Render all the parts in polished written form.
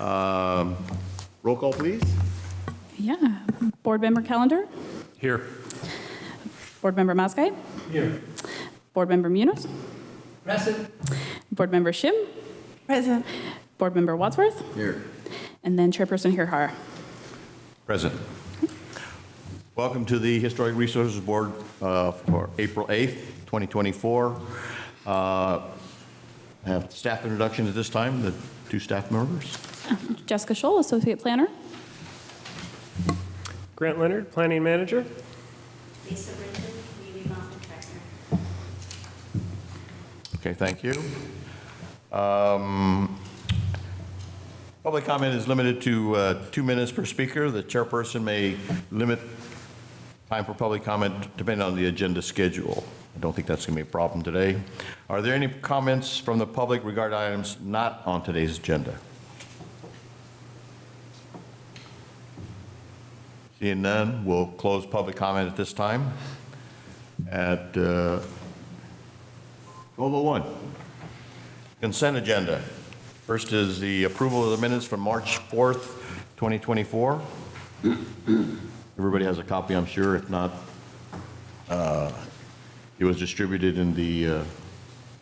Roll call, please. Yeah. Board Member Calendar? Here. Board Member Mazgai? Here. Board Member Munoz? Present. Board Member Shim? Present. Board Member Wadsworth? Here. And then Chairperson Hirhar. Present. Welcome to the Historic Resources Board for April 8th, 2024. I have staff introductions at this time, the two staff members. Jessica Scholl, Associate Planner. Grant Leonard, Planning Manager. Lisa Brinton, Community Development Director. Okay, thank you. Public comment is limited to 2 minutes per speaker. The chairperson may limit time for public comment depending on the agenda schedule. I don't think that's going to be a problem today. Are there any comments from the public regarding items not on today's agenda? Seeing none, we'll close public comment at this time at 12:01. Consent agenda. First is the approval of the minutes from March 4th, 2024. Everybody has a copy, I'm sure. If not, it was distributed in the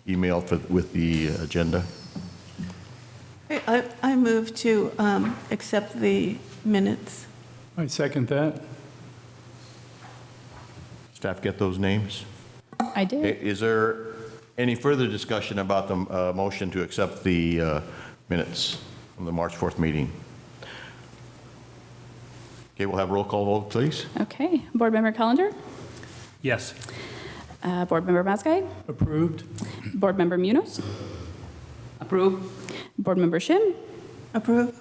email with the agenda. I move to accept the minutes. I second that. Staff get those names? I did. Okay, is there any further discussion about the motion to accept the minutes from the March 4th meeting? Okay, we'll have roll call vote, please. Okay. Board Member Calendar? Yes. Board Member Mazgai? Approved. Board Member Munoz? Approve. Board Member Shim? Approve.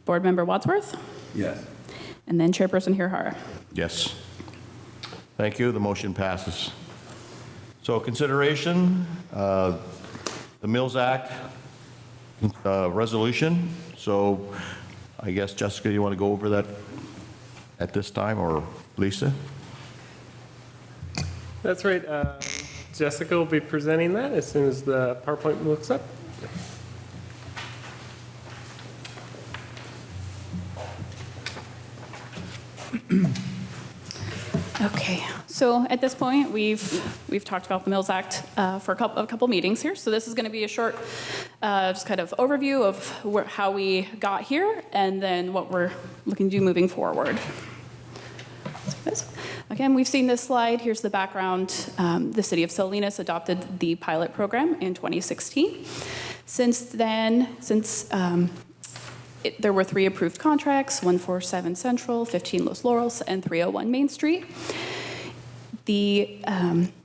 Board Member Wadsworth? Yes. And then Chairperson Hirhar. Yes. Thank you. The motion passes. So consideration, the Mills Act resolution. So I guess, Jessica, you want to go over that at this time, or Lisa? That's right. Jessica will be presenting that as soon as the PowerPoint looks up. Okay, so at this point, we've talked about the Mills Act for a couple meetings here. So this is going to be a short, just kind of overview of how we got here, and then what we're looking to do moving forward. Again, we've seen this slide. Here's the background. The city of Salinas adopted the pilot program in 2016. Since then, there were 3 approved contracts, 147 Central, 15 Los Laurels, and 301 Main Street. The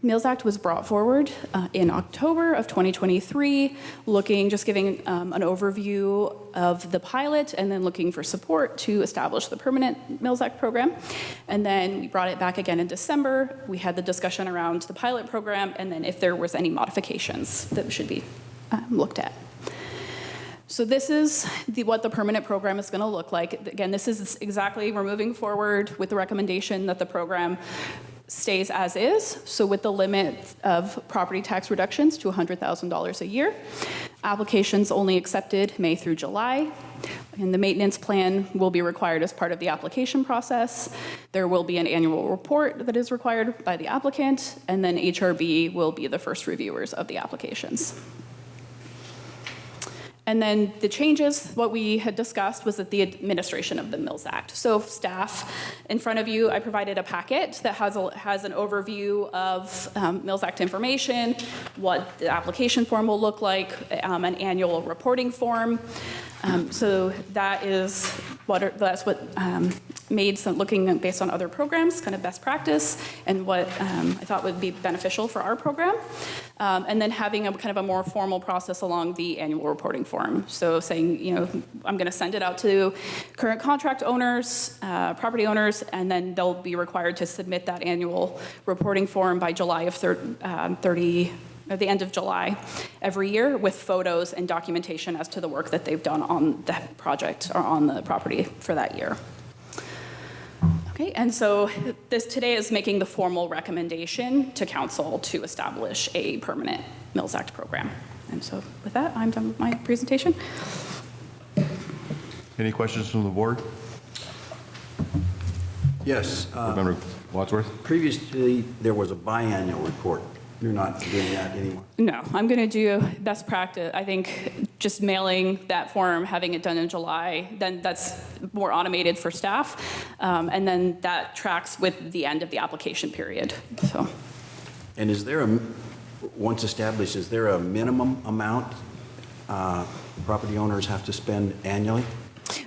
Mills Act was brought forward in October of 2023, just giving an overview of the pilot and then looking for support to establish the permanent Mills Act program. And then we brought it back again in December. We had the discussion around the pilot program and then if there was any modifications that should be looked at. So this is what the permanent program is going to look like. Again, this is exactly, we're moving forward with the recommendation that the program stays as is, so with the limit of property tax reductions to $100,000 a year. Applications only accepted May through July, and the maintenance plan will be required as part of the application process. There will be an annual report that is required by the applicant, and then HRB will be the first reviewers of the applications. And then the changes, what we had discussed was that the administration of the Mills Act. So staff, in front of you, I provided a packet that has an overview of Mills Act information, what the application form will look like, an annual reporting form. So that's what made some looking based on other programs, kind of best practice, and what I thought would be beneficial for our program. And then having a kind of a more formal process along the annual reporting form. So saying, I'm going to send it out to current contract owners, property owners, and then they'll be required to submit that annual reporting form by July of at the end of July every year with photos and documentation as to the work that they've done on the project or on the property for that year. Okay, and so this today is making the formal recommendation to council to establish a permanent Mills Act program. And so with that, I'm done with my presentation. Any questions from the board? Yes. Member Wadsworth? Previously, there was a biannual report. You're not doing that anymore. No, I'm going to do best practice. I think just mailing that form, having it done in July, then that's more automated for staff. And then that tracks with the end of the application period, so. And is there once established, is there a minimum amount property owners have to spend annually?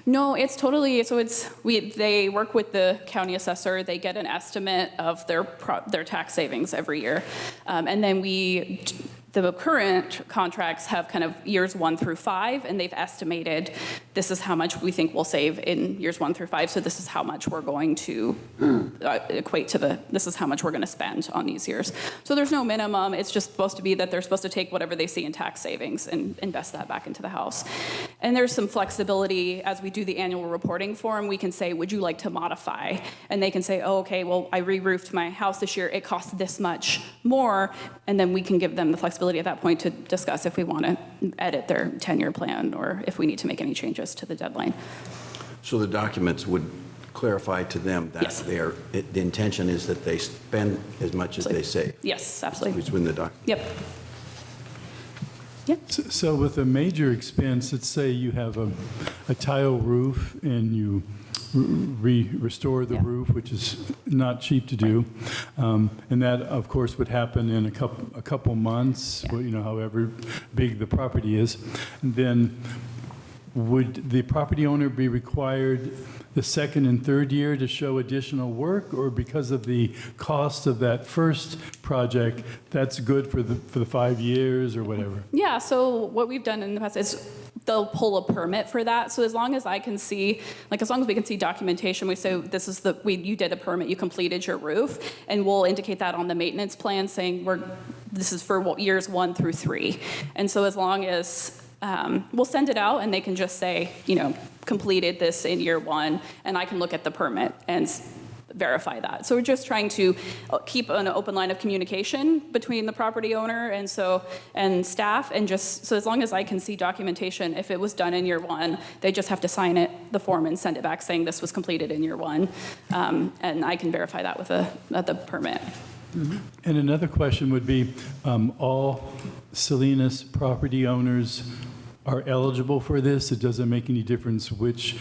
No, it's totally, so they work with the county assessor, they get an estimate of their tax savings every year. And then the current contracts have kind of years 1 through 5, and they've estimated this is how much we think we'll save in years 1 through 5, so this is how much we're going to equate to this is how much we're going to spend on these years. So there's no minimum, it's just supposed to be that they're supposed to take whatever they see in tax savings and invest that back into the house. And there's some flexibility as we do the annual reporting form, we can say, would you like to modify? And they can say, oh, okay, well, I re-roofed my house this year, it cost this much more, and then we can give them the flexibility at that point to discuss if we want to edit their 10-year plan or if we need to make any changes to the deadline. So the documents would clarify to them that Yes. the intention is that they spend as much as they save. Yes, absolutely. It's within the document. Yep. Yep. So with a major expense, let's say you have a tile roof and you restore the Yeah. roof, which is not cheap to do. And that, of course, would happen in a couple months, Yeah. well, you know, however big the property is. And then would the property owner be required the second and third year to show additional work, or because of the cost of that first project, that's good for the 5 years or whatever? Yeah, so what we've done in the past is they'll pull a permit for that. So as long as I can see, like as long as we can see documentation, we say this is you did a permit, you completed your roof, and we'll indicate that on the maintenance plan saying this is for years 1 through 3. And so as long as we'll send it out and they can just say, completed this in year 1, and I can look at the permit and verify that. So we're just trying to keep an open line of communication between the property owner and staff, and just so as long as I can see documentation, if it was done in year 1, they just have to sign the form and send it back saying this was completed in year 1, and I can verify that with the permit. And another question would be, all Salinas property owners are eligible for this? It doesn't make any difference which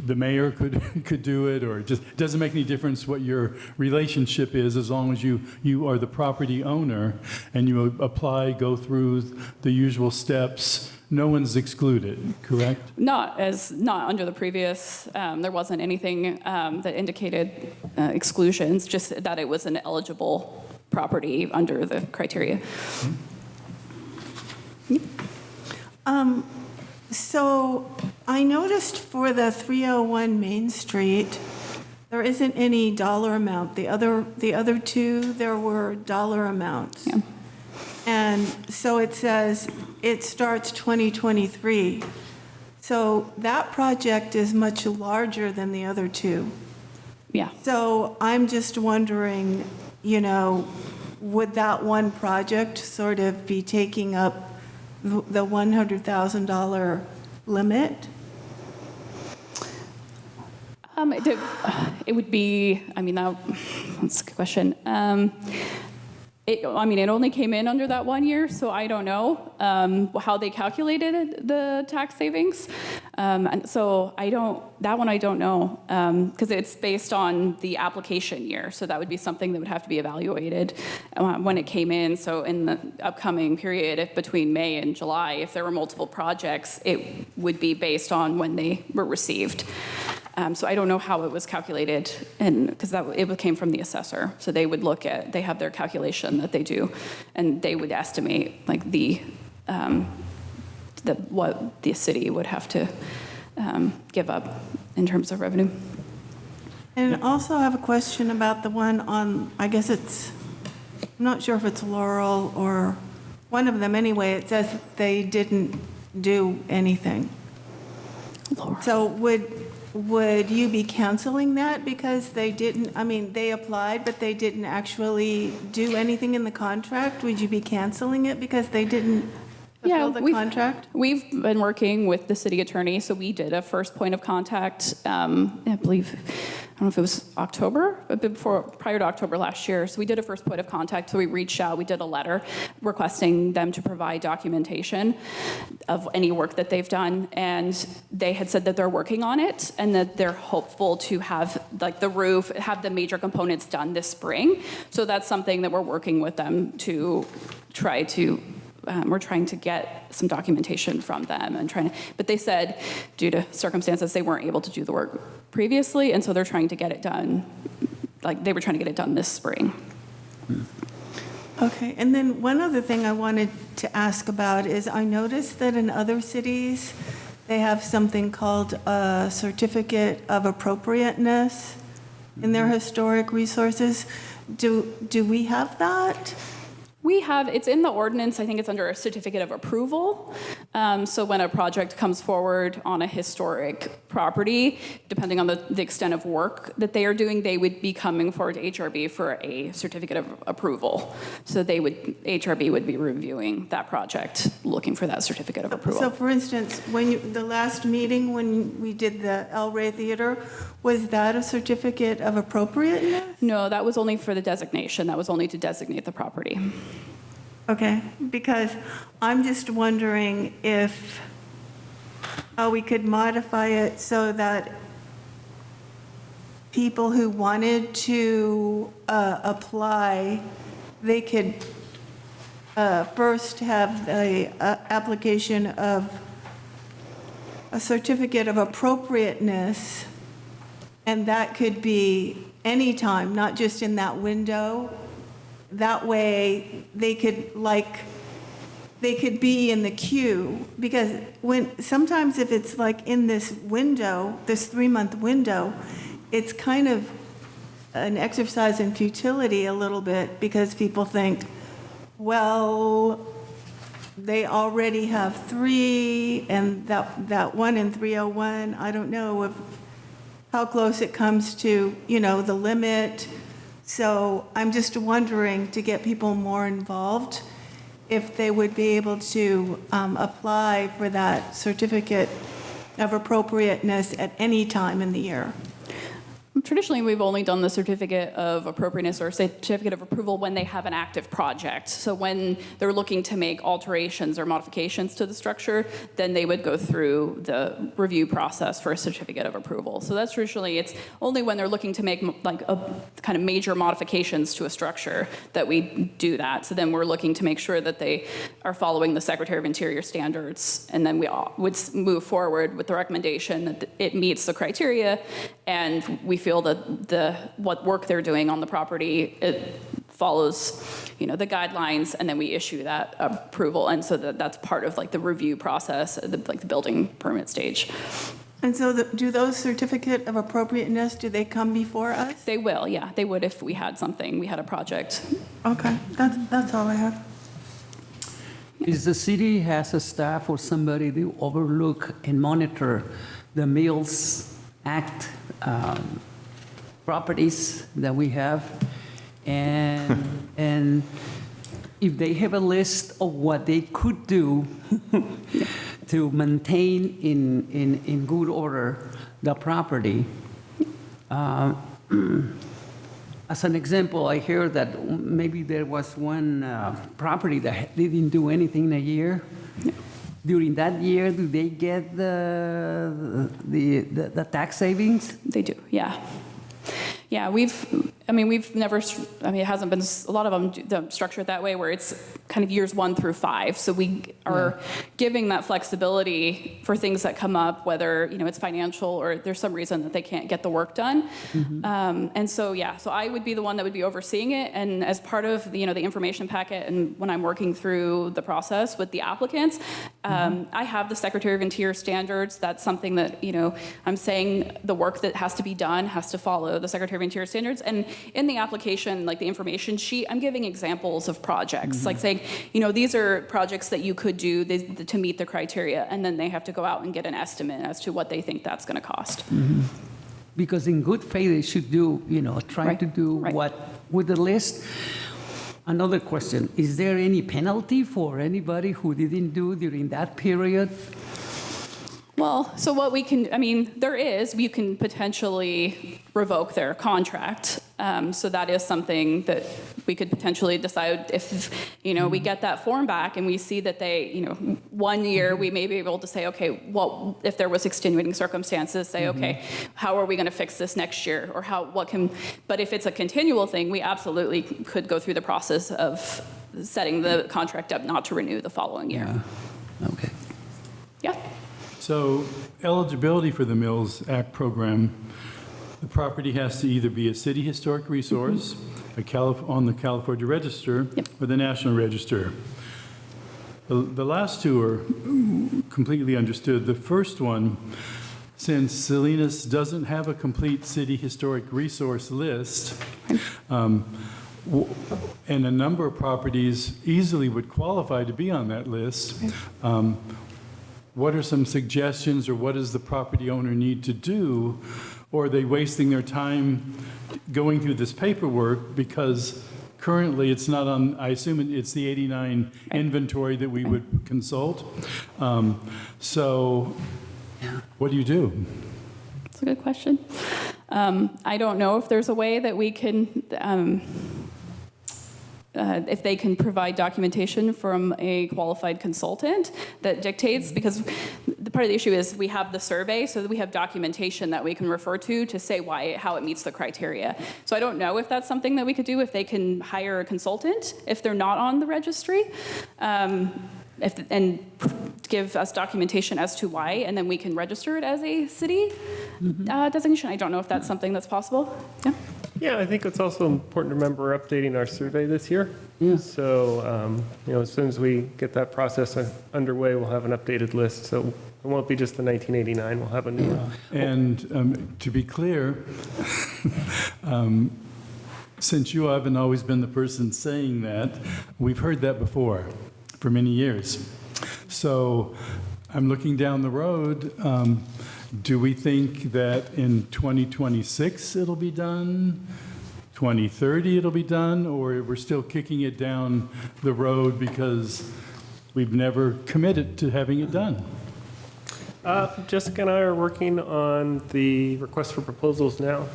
the mayor could do it, or it just doesn't make any difference what your relationship is, as long as you are the property owner and you apply, go through the usual steps. No one's excluded, correct? Not under the previous, there wasn't anything that indicated exclusions, just that it was an eligible property under the criteria. So I noticed for the 301 Main Street, there isn't any dollar amount. The other two, there were dollar amounts. Yeah. And so it says it starts 2023. So that project is much larger than the other two. Yeah. So I'm just wondering, would that one project sort of be taking up the $100,000 limit? It would be, that's a good question. It only came in under that 1 year, so I don't know how they calculated the tax savings. And so I don't know, because it's based on the application year. So that would be something that would have to be evaluated when it came in. So in the upcoming period between May and July, if there were multiple projects, it would be based on when they were received. So I don't know how it was calculated, and because it came from the assessor. So they would they have their calculation that they do, and they would estimate like what the city would have to give up in terms of revenue. And also I have a question about the one on, I'm not sure if it's Laurel or one of them anyway. It says that they didn't do anything. Laurel. So would you be canceling that because they didn't, they applied, but they didn't actually do anything in the contract? Would you be canceling it because they didn't fulfill the contract? We've been working with the city attorney, so we did a first point of contact, I believe, I don't know if it was October, prior to October last year. So we did a first point of contact, so we reached out, we did a letter requesting them to provide documentation of any work that they've done, and they had said that they're working on it, and that they're hopeful to have, like, the roof, have the major components done this spring. So that's something that we're working with them to try to, we're trying to get some documentation from them and but they said due to circumstances they weren't able to do the work previously, and so they're trying to get it done, like they were trying to get it done this spring. Okay, and then one other thing I wanted to ask about is I noticed that in other cities, they have something called a certificate of appropriateness in their historic resources. Do we have that? We have, it's in the ordinance, I think it's under a certificate of approval. So when a project comes forward on a historic property, depending on the extent of work that they are doing, they would be coming forward to HRB for a certificate of approval. So HRB would be reviewing that project, looking for that certificate of approval. So for instance, the last meeting when we did the El Rey Theater, was that a certificate of appropriateness? No, that was only for the designation. That was only to designate the property. Okay, because I'm just wondering if we could modify it so that people who wanted to apply, they could first have the application of a certificate of appropriateness, and that could be any time, not just in that window. That way, they could be in the queue, because sometimes if it's like in this window, this 3-month window, it's kind of an exercise in futility a little bit, because people think, well, they already have 3, and that one in 301, I don't know how close it comes to, the limit. So I'm just wondering, to get people more involved, if they would be able to apply for that certificate of appropriateness at any time in the year. Traditionally, we've only done the certificate of appropriateness or certificate of approval when they have an active project. So when they're looking to make alterations or modifications to the structure, then they would go through the review process for a certificate of approval. So that's traditionally, it's only when they're looking to make like a kind of major modifications to a structure that we do that. So then we're looking to make sure that they are following the Secretary of Interior standards, and then we would move forward with the recommendation that it meets the criteria, and we feel that what work they're doing on the property, it follows, the guidelines, and then we issue that approval. And so that's part of like the review process, the building permit stage. And so do those certificate of appropriateness, do they come before us? They will, yeah, they would if we had a project. Okay, that's all I have. Is the city has a staff or somebody to overlook and monitor the Mills Act properties that we have, and if they have a list of what they could do to maintain in good order the property. As an example, I hear that maybe there was one property that didn't do anything in a year. During that year, do they get the tax savings? They do, yeah. Yeah, we've never, it hasn't been, a lot of them structured that way where it's kind of years 1 through 5. So we are giving that flexibility for things that come up, whether, it's financial or there's some reason that they can't get the work done. Mm-hmm. And so, so I would be the one that would be overseeing it. And as part of, the information packet, and when I'm working through the process with the applicants, I have the Secretary of Interior standards. That's something that, I'm saying the work that has to be done has to follow the Secretary of Interior standards. And in the application, like the information sheet, I'm giving examples of projects, like saying, these are projects that you could do to meet the criteria, and then they have to go out and get an estimate as to what they think that's going to cost. Mm-hmm. Because in good faith, they should do, try to do what with the list. Another question, is there any penalty for anybody who didn't do during that period? Well, so what we can, I mean, there is, you can potentially revoke their contract. So that is something that we could potentially decide if, we get that form back and we see that they, 1 year, we may be able to say, okay, well, if there was extenuating circumstances, say, okay, how are we going to fix this next year? Or but if it's a continual thing, we absolutely could go through the process of setting the contract up not to renew the following year. Okay. Yeah. So eligibility for the Mills Act program, the property has to either be a city historic resource, on the California Register, or the National Register. The last two are completely understood. The first one, since Salinas doesn't have a complete city historic resource list, and a number of properties easily would qualify to be on that list, what are some suggestions, or what does the property owner need to do? Or are they wasting their time going through this paperwork because currently it's not on, I assume it's the 89 inventory that we would consult. So what do you do? That's a good question. I don't know if there's a way that we can, if they can provide documentation from a qualified consultant that dictates, because the part of the issue is we have the survey, so that we have documentation that we can refer to say how it meets the criteria. So I don't know if that's something that we could do, if they can hire a consultant, if they're not on the registry, and give us documentation as to why, and then we can register it as a city designation. I don't know if that's something that's possible. Yeah. Yeah, I think it's also important to remember we're updating our survey this year. Yeah. So, as soon as we get that process underway, we'll have an updated list. So it won't be just the 1989, we'll have a new one. And to be clear, since you haven't always been the person saying that, we've heard that before for many years. So I'm looking down the road. Do we think that in 2026 it'll be done? 2030 it'll be done? Or we're still kicking it down the road because we've never committed to having it done? Jessica and I are working on the request for proposals now,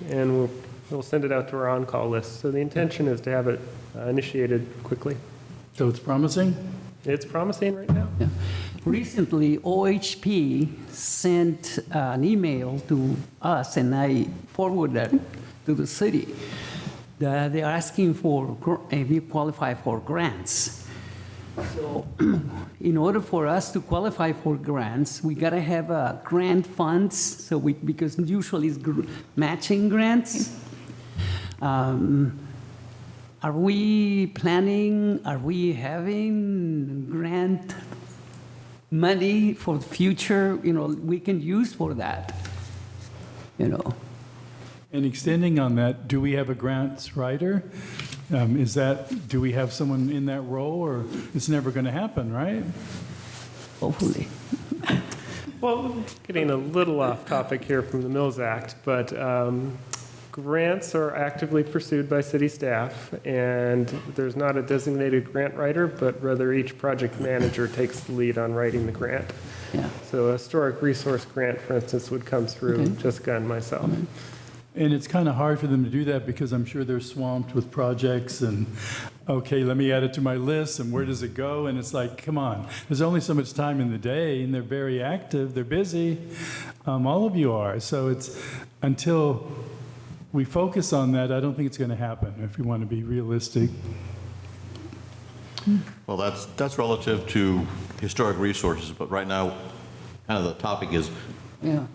and we'll send it out to our on-call list. So the intention is to have it initiated quickly. So it's promising? It's promising right now. Yeah. Recently, OHP sent an email to us, and I forwarded that to the city. They're asking if we qualify for grants. So in order for us to qualify for grants, we got to have grant funds, because usually it's matching grants. Are we having grant money for the future, we can use for that, And extending on that, do we have a grants writer? Do we have someone in that role, or it's never going to happen, right? Hopefully. Well, getting a little off topic here from the Mills Act, but grants are actively pursued by city staff, and there's not a designated grant writer, but rather each project manager takes the lead on writing the grant. Yeah. So a historic resource grant, for instance, would come through Jessica and myself. And it's kind of hard for them to do that because I'm sure they're swamped with projects and, okay, let me add it to my list, and where does it go? And it's like, come on, there's only so much time in the day, and they're very active, they're busy. All of you are. So it's until we focus on that, I don't think it's going to happen if we want to be realistic. Well, that's relative to historic resources, but right now, kind of the topic is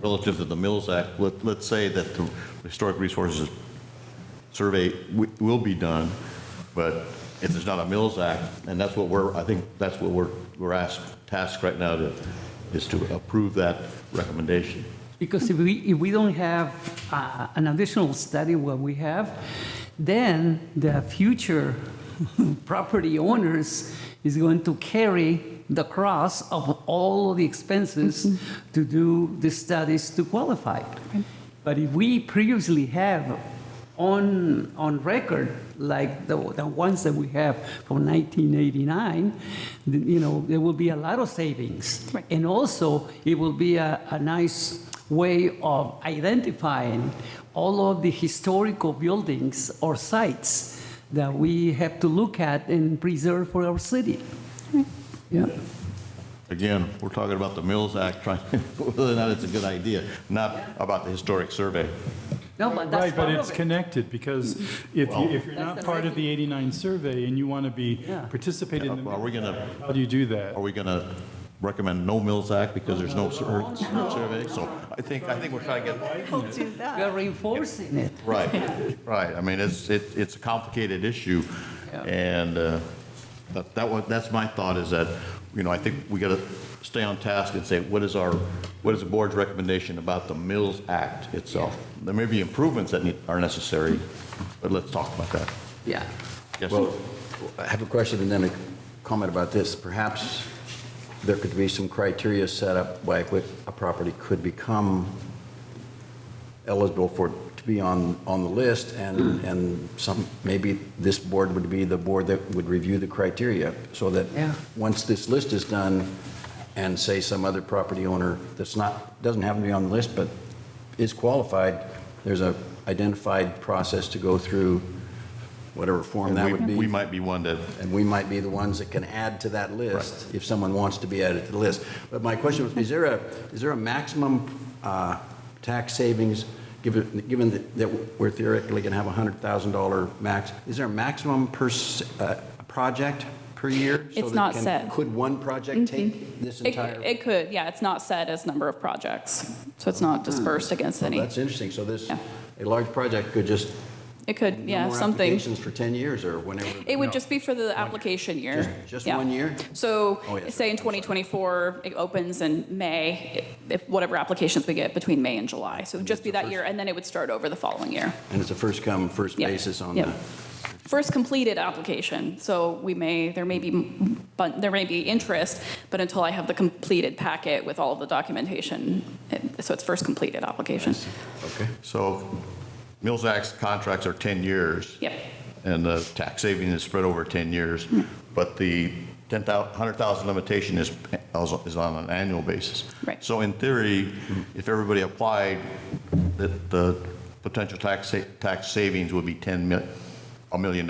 relative to the Mills Act. Let's say that the historic resources survey will be done, but if there's not a Mills Act, and that's what we're tasked right now is to approve that recommendation. Because if we don't have an additional study what we have, then the future property owners is going to carry the cross of all of the expenses to do the studies to qualify. But if we previously have on record, like the ones that we have from 1989, you know, there will be a lot of savings. Right. And also, it will be a nice way of identifying all of the historical buildings or sites that we have to look at and preserve for our city. Yeah. Again, we're talking about the Mills Act, trying, whether or not it's a good idea, not about the historic survey. No, but that's Right, but part it's of it. connected, because if you're not That's the part of the 89 survey and you want to be Yeah. participating in the, Are we gonna, how do you do that? are we gonna recommend no Mills Act because there's no survey? So I think we're trying to get, We'll do that. We are reinforcing it. right, right. I mean, it's a complicated issue. Yeah. And that's my thought, is that, you know, I think we gotta stay on task and say, what is the board's recommendation about the Mills Act itself? There may be improvements that are necessary, but let's talk about that. Yeah. Yes, Well, I have a question and then a comment about this. Perhaps there could be some criteria set up by which a property could become eligible to be on the list, and maybe this board would be the board that would review the criteria, so that Yeah. once this list is done, and say some other property owner doesn't have to be on the list, but is qualified, there's a identified process to go through, whatever form that would be. we might be one that, And we might be the ones that can add to that list if someone wants to be added to the list. But my question was, is there a maximum tax savings, given that we're theoretically going to have a $100,000 max? Is there a maximum per project per year? So It's that not set. Could one project take this entire? It could, yeah, it's not set as number of projects, so it's not dispersed against Well, any. that's interesting. So Yeah. a large project could just, It could, no yeah, more something. applications for 10 years or whenever? It would just be for the application year. Just Yeah. 1 year? So, Oh, yes, say in I'm sorry. 2024, it opens in May, if whatever applications we get between May and July. So it would just be that year, and then it would start over the following year. And it's a first come, first Yeah. basis on Yep. the. First completed application, so there may be interest, but until I have the completed packet with all of the documentation, so it's first completed application. Okay. so Mills Act contracts are 10 years. Yep. And the tax saving is spread over 10 years, but the 100,000 limitation is on an annual basis. Right. So in theory, if everybody applied, the potential tax savings would be $1 million,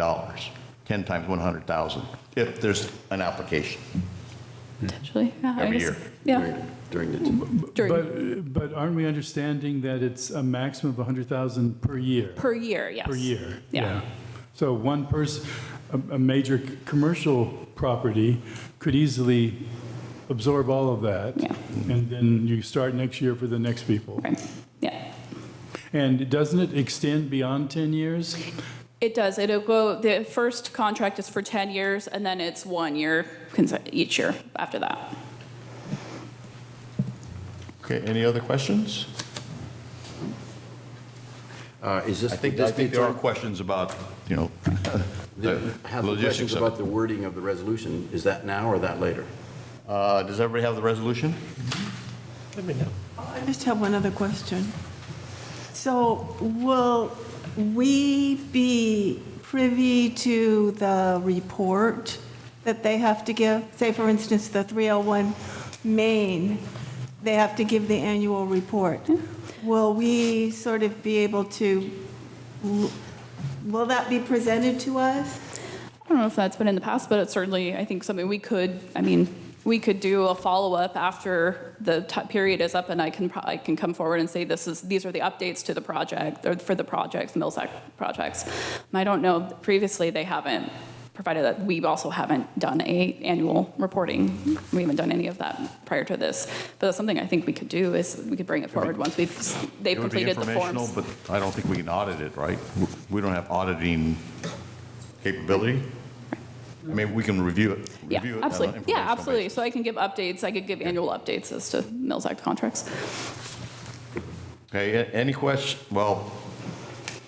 10 times 100,000, if there's an application. Potentially, yeah. I Every guess- year. Yeah. During the. During, But aren't we understanding that it's a maximum of 100,000 per year? per year, yes. Per year? Yeah. So one person, a major commercial property could easily absorb all of that. Yeah. And then you start next year for the next people. Right, yeah. And doesn't it extend beyond 10 years? It does. It'll go, the first contract is for 10 years, and then it's 1 year each year after that. Okay, any other questions? Is this? I think would this be there are time- questions about, you know, the Have the logistics questions of about it. the wording of the resolution. Is that now or that later? Does everybody have the resolution? Let me know. I just have one other question. So will we be privy to the report that they have to give? Say, for instance, the 301 Main, they have to give the annual report. Will we sort of be able to, will that be presented to us? I don't know if that's been in the past, but it's certainly, I think, something we could do a follow-up after the period is up, and I can come forward and say, these are the updates to the project, or for the projects, Mills Act projects. I don't know, previously they haven't provided that. We also haven't done a annual reporting. We haven't done any of that prior to this. But that's something I think we could do, is we could bring it forward once they've It would be completed the informational, forms. but I don't think we can audit it, right? We don't have auditing capability. I mean, we can review it. Yeah, review it on an absolutely. Yeah, informational absolutely. basis. So I can give updates. I could give annual updates as to Mills Act contracts. Okay, any question? Well,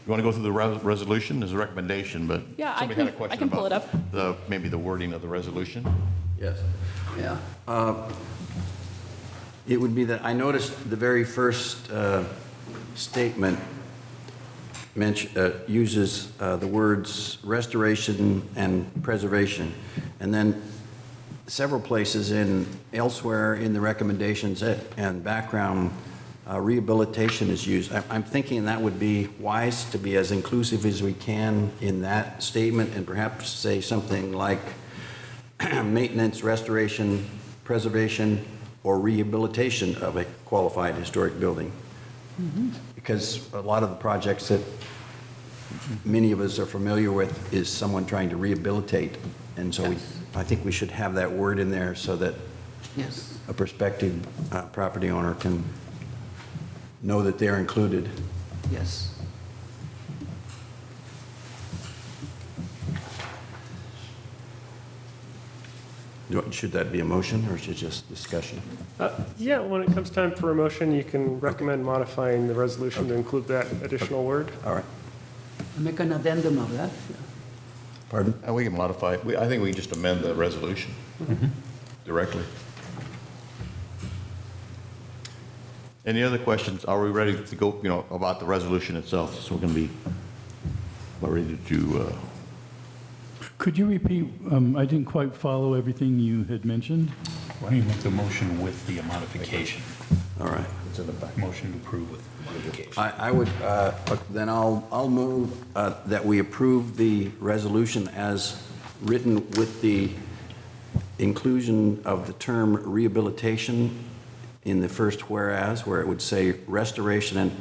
you want to go through the resolution? There's a recommendation, but Yeah, I somebody had a can- question I can pull it about up. maybe the wording of the resolution? Yes. Yeah. It would be that, I noticed the very first statement uses the words restoration and preservation. And then several places elsewhere in the recommendations and background, rehabilitation is used. I'm thinking that would be wise to be as inclusive as we can in that statement and perhaps say something like maintenance, restoration, preservation, or rehabilitation of a qualified historic building. Because a lot of the projects that many of us are familiar with is someone trying to rehabilitate. And so I think we should have that word in there so that Yes. a prospective property owner can know that they're included. Yes. Should that be a motion or should it just discussion? Yeah, when it comes time for a motion, you can recommend modifying the resolution to include that additional word. All right. Make an addendum of that. Pardon? And we can modify, I think we can just amend the resolution directly. Any other questions? Are we ready to go, about the resolution itself? So we're going to be ready to, Could you repeat, I didn't quite follow everything you had mentioned. Why don't you make the motion with the modification? All right. Motion to approve with modification. I would, then I'll move that we approve the resolution as written with the inclusion of the term rehabilitation in the first whereas, where it would say restoration and,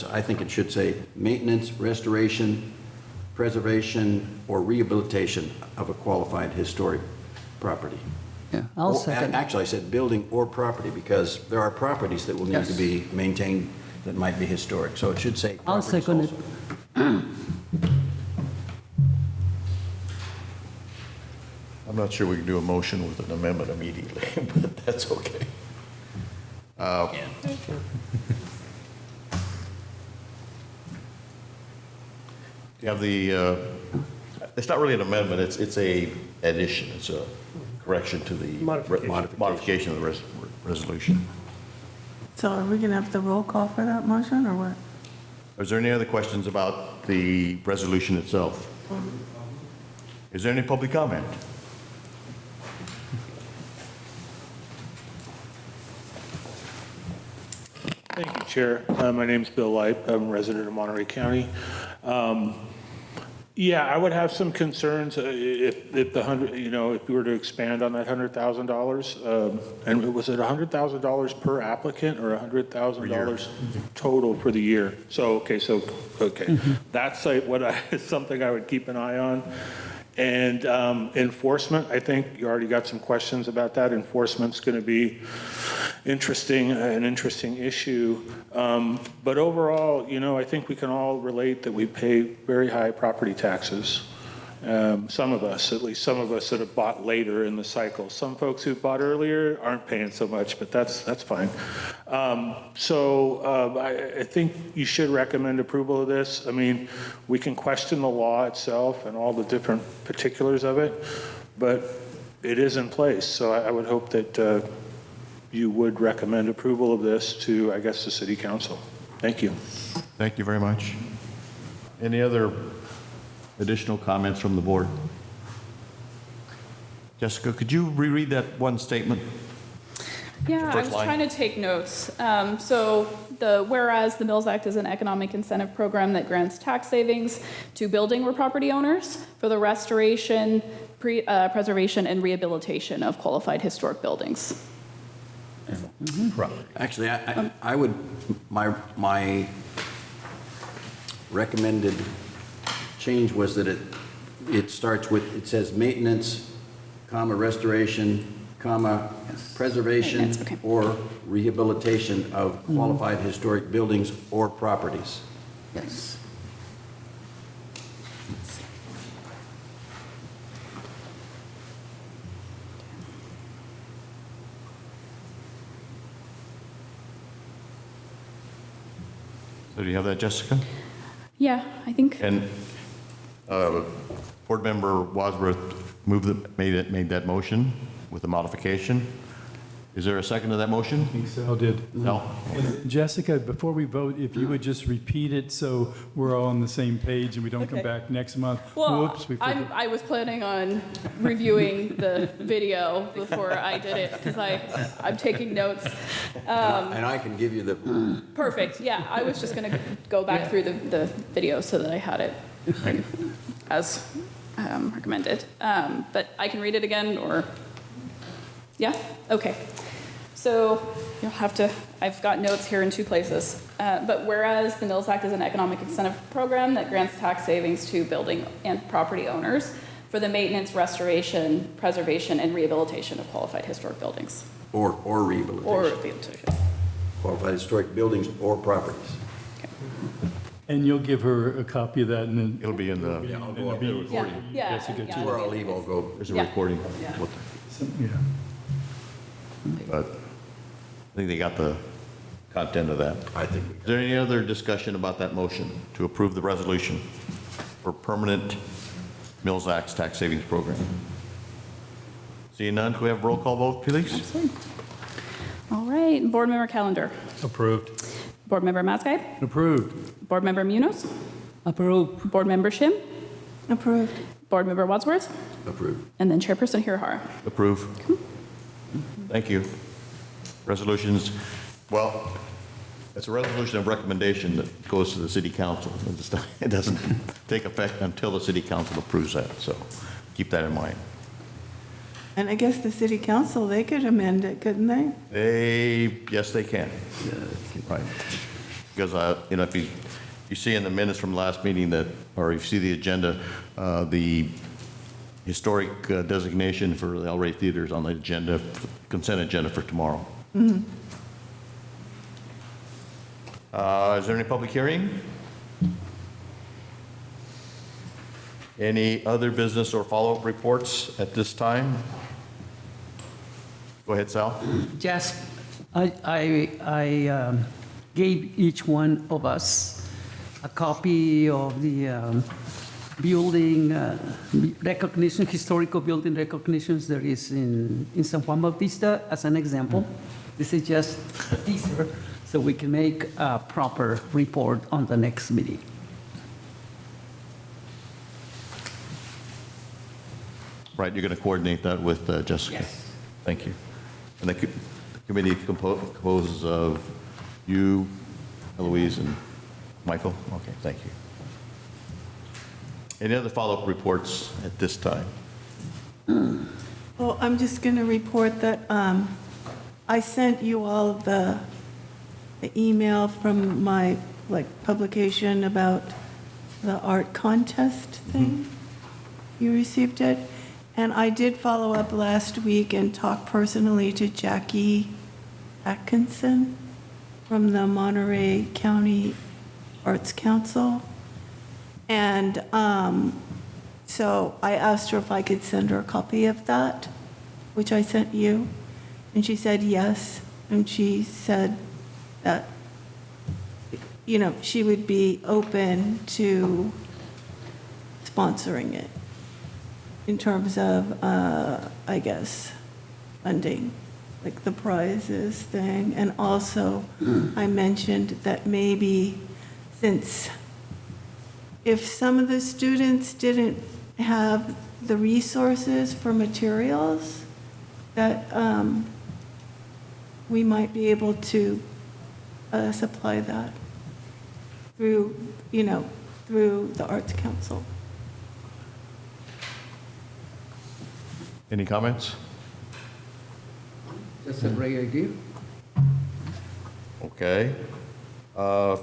I think it should say maintenance, restoration, preservation, or rehabilitation of a qualified historic property. Yeah, I'll second. Actually, I said building or property because there are properties that will need to Yes. be maintained that might be historic. So it should say I'll properties second it. also. I'm not sure we can do a motion with an amendment immediately, but that's okay. You have it's not really an amendment, it's a addition, it's a correction to the modification of the resolution. So are we going to have the roll call for that motion, or what? Is there any other questions about the resolution itself? Is there any public comment? Thank you, Chair. My name's Bill Lipe. I'm a resident of Monterey County. Yeah, I would have some concerns if the if we were to expand on that $100,000. And was it $100,000 per applicant or $100,000 total for the year? So, okay. That's something I would keep an eye on. And enforcement, I think you already got some questions about that. Enforcement's going to be an interesting issue. But overall, I think we can all relate that we pay very high property taxes. Some of us, at least some of us that have bought later in the cycle. Some folks who bought earlier aren't paying so much, but that's fine. I think you should recommend approval of this. I mean, we can question the law itself and all the different particulars of it, but it is in place. So I would hope that you would recommend approval of this to, I guess, the City Council. Thank you. Thank you very much. Any other additional comments from the board? Jessica, could you reread that one statement? Yeah, I was First line. trying to take notes. Whereas the Mills Act is an economic incentive program that grants tax savings to building or property owners for the restoration, preservation, and rehabilitation of qualified historic buildings. Actually, I would, my recommended change was that it starts with, it says maintenance, comma, restoration, comma, preservation, Maintenance, okay. or rehabilitation of qualified historic buildings or properties. Yes. So do you have that, Jessica? Yeah, I think. And Board Member Wadsworth made that motion with the modification. Is there a second to that motion? I think Sal did. No? Jessica, before we vote, if you would just repeat it so we're all on the same page and we don't come Okay. back next month. Well, Whoops, we forgot. I was planning on reviewing the video before I did it because I'm taking notes. And I can give you the, Perfect, yeah, I was just gonna go back through the video so that I had it as recommended. But I can read it again, or, yeah, okay. So you'll have to, I've got notes here in two places. But whereas the Mills Act is an economic incentive program that grants tax savings to building and property owners for the maintenance, restoration, preservation, and rehabilitation of qualified historic buildings. or Or rehabilitation, rehabilitation. qualified historic buildings or properties. And you'll give her a copy of that and then. It'll be in the, It'll be- Yeah, Jessica, yeah. too. Where I'll leave, I'll go. there's a Yeah. recording. Yeah. Yeah. But I think they got the content of that. I think Is there any other discussion about that motion to approve the resolution for permanent Mills Act tax savings program? Seeing none, can we have a roll call vote, please? All right, board member calendar. Approved. Board member Matzkai. Approved. Board member Munoz. Approved. Board member Shim. Approved. Board member Wadsworth. approved. And then chairperson Hirahara. Approve. Thank you. Resolutions, well, it's a resolution of recommendation that goes to the city council. It doesn't take effect until the city council approves that, so keep that in mind. And I guess the city council, they could amend it, couldn't they? Yes, they can. Right. Because, if you see in the minutes from last meeting that, or if you see the agenda, the historic designation for the El Rey Theater is on the agenda, consent agenda for tomorrow. Is there any public hearing? Any other business or follow-up reports at this time? Go ahead, Sal. Just, I gave each one of us a copy of the building recognition, historical building recognitions there is in San Juan Bautista as an example. This is just a teaser, so we can make a proper report on the next meeting. Right, you're going to coordinate that with Jessica? Yes. Thank you. And the committee composes of you, Eloise, and Michael? Okay, thank you. Any other follow-up reports at this time? Well, I'm just going to report that I sent you all the email from my, publication about the art contest thing. You received it? And I did follow up last week and talk personally to Jackie Atkinson from the Monterey County Arts Council. And so I asked her if I could send her a copy of that, which I sent you. And she said yes. And she said that, she would be open to sponsoring it in terms of, I guess, funding, like the prizes thing. And also, I mentioned that maybe since if some of the students didn't have the resources for materials, that we might be able to supply that through, through the Arts Council. Any comments? That's a great idea. Okay.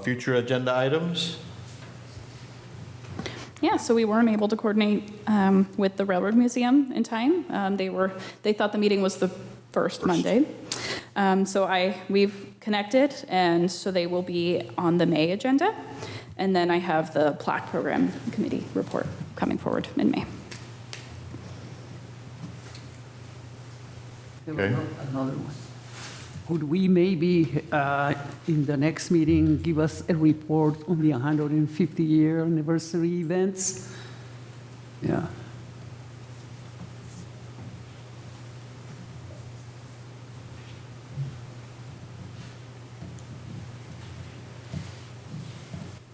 Future agenda items? Yeah, so we weren't able to coordinate with the Railroad Museum in time. They thought the meeting was the first Monday. So we've connected, and so they will be on the May agenda. And then I have the plaque program committee report coming forward in May. There Okay. was another one. Could we maybe, in the next meeting, give us a report on the 150-year anniversary events? Yeah.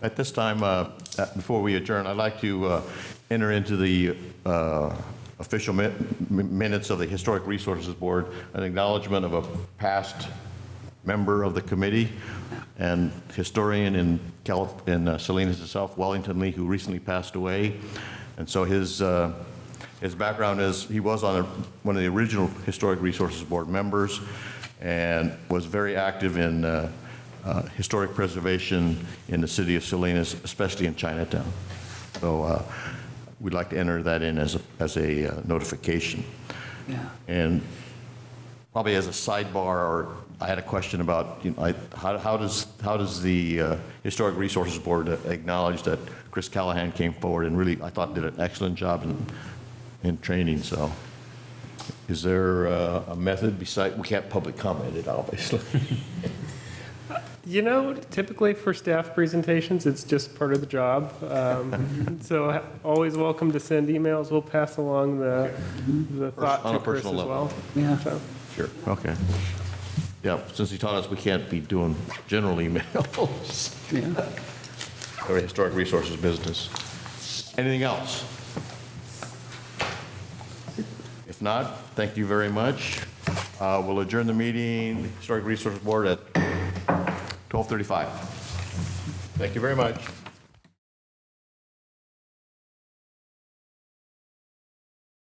At this time, before we adjourn, I'd like to enter into the official minutes of the Historic Resources Board, an acknowledgement of a past member of the committee and historian in Salinas itself, Wellington Lee, who recently passed away. And so his background is he was on one of the original Historic Resources Board members and was very active in historic preservation in the city of Salinas, especially in Chinatown. So we'd like to enter that in as a notification. Yeah. And probably as a sidebar, I had a question about, how does the Historic Resources Board acknowledge that Chris Callahan came forward and really, I thought, did an excellent job in training, so. Is there a method beside, we can't public comment it, obviously. Typically for staff presentations, it's just part of the job. So always welcome to send emails. We'll pass along the thought On to a Chris as personal level. well. Yeah. So, Sure, okay. Yeah, since he taught us we can't be doing general emails Yeah. or historic resources business. Anything else? If not, thank you very much. We'll adjourn the meeting, Historic Resources Board at 12:35. Thank you very much.